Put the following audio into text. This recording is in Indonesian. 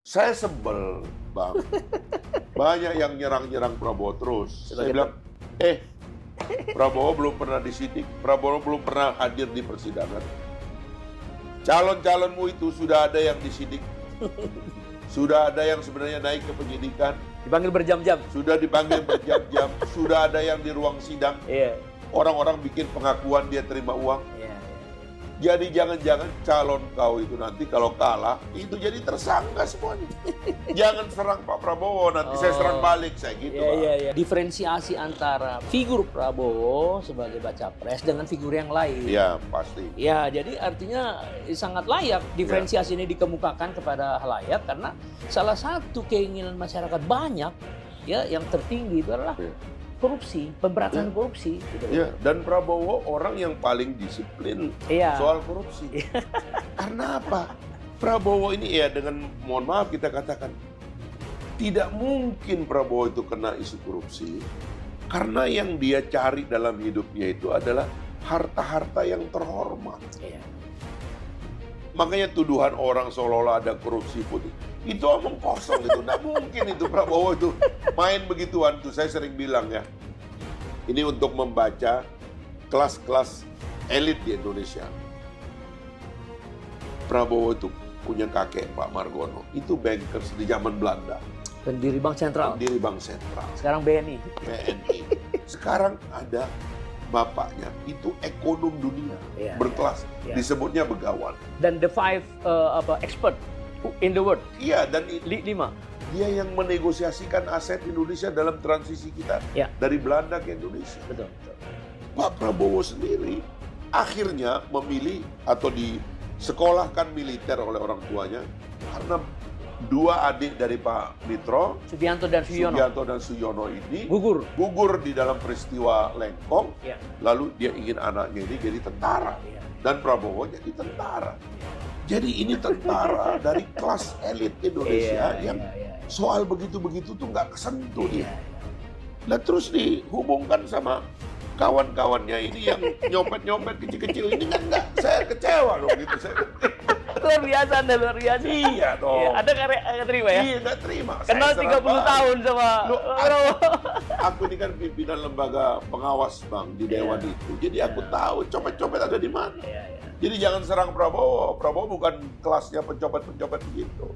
Saya sebel, Bang. Banyak yang nyerang-nyerang Prabowo terus. Saya bilang, Prabowo belum pernah disidik, Prabowo belum pernah hadir di persidangan. Calon-calonmu itu sudah ada yang disidik. Sudah ada yang sebenarnya naik ke penyidikan. Dipanggil berjam-jam. Sudah dipanggil berjam-jam. Sudah ada yang di ruang sidang. Iya. Orang-orang bikin pengakuan dia terima uang. Iya. Jadi jangan-jangan calon kau itu nanti kalau kalah, itu jadi tersangka semuanya. Jangan serang Pak Prabowo, nanti saya serang balik, saya gitu. Iya. Diferensiasi antara figur Prabowo sebagai baca pres dengan figur yang lain. Iya, pasti. Ya, jadi artinya sangat layak diferensiasi ini dikemukakan kepada halayak karena salah satu keinginan masyarakat banyak ya yang tertinggi itu adalah korupsi, pemberantasan korupsi. Gitu. Ya, dan Prabowo orang yang paling disiplin soal korupsi. Karena apa? Prabowo ini ya dengan mohon maaf kita katakan tidak mungkin Prabowo itu kena isu korupsi karena yang dia cari dalam hidupnya itu adalah harta-harta yang terhormat. Makanya tuduhan orang seolah-olah ada korupsi putih. Itu omong kosong itu. Nggak mungkin itu Prabowo itu main begituan tuh. Saya sering bilang ya. Ini untuk membaca kelas-kelas elit di Indonesia. Prabowo itu punya kakek Pak Margono. Itu bankers di zaman Belanda. Pendiri Bank Sentral. Pendiri Bank Sentral. Sekarang BNI. BNI. Sekarang ada bapaknya itu ekonom dunia berkelas. Disebutnya Begawan. Dan the five expert in the world. Iya, dan 5. Dia yang menegosiasikan aset Indonesia dalam transisi kita dari Belanda ke Indonesia. Betul. Pak Prabowo sendiri akhirnya memilih atau disekolahkan militer oleh orang tuanya karena dua adik dari Pak Nitro, Subianto dan Suyono ini gugur di dalam peristiwa Lengkong. Lalu dia ingin anaknya ini jadi tentara dan Prabowo jadi tentara. Jadi ini tentara dari kelas elit Indonesia yang soal begitu-begitu tuh nggak kesentuh dia. Nah terus dihubungkan sama kawan-kawannya ini yang nyopet-nyopet kecil-kecil ini kan nggak, saya kecewa dong gitu. Luar biasa Anda, luar biasa. Iya dong. Anda nggak terima ya? Iya nggak terima. Kenal 30 tahun sama aku ini kan pimpinan lembaga pengawas Bang di Dewan itu. Jadi aku tahu copet-copet ada di mana. Jadi jangan serang Prabowo. Prabowo bukan kelasnya pencopet-pencopet begitu.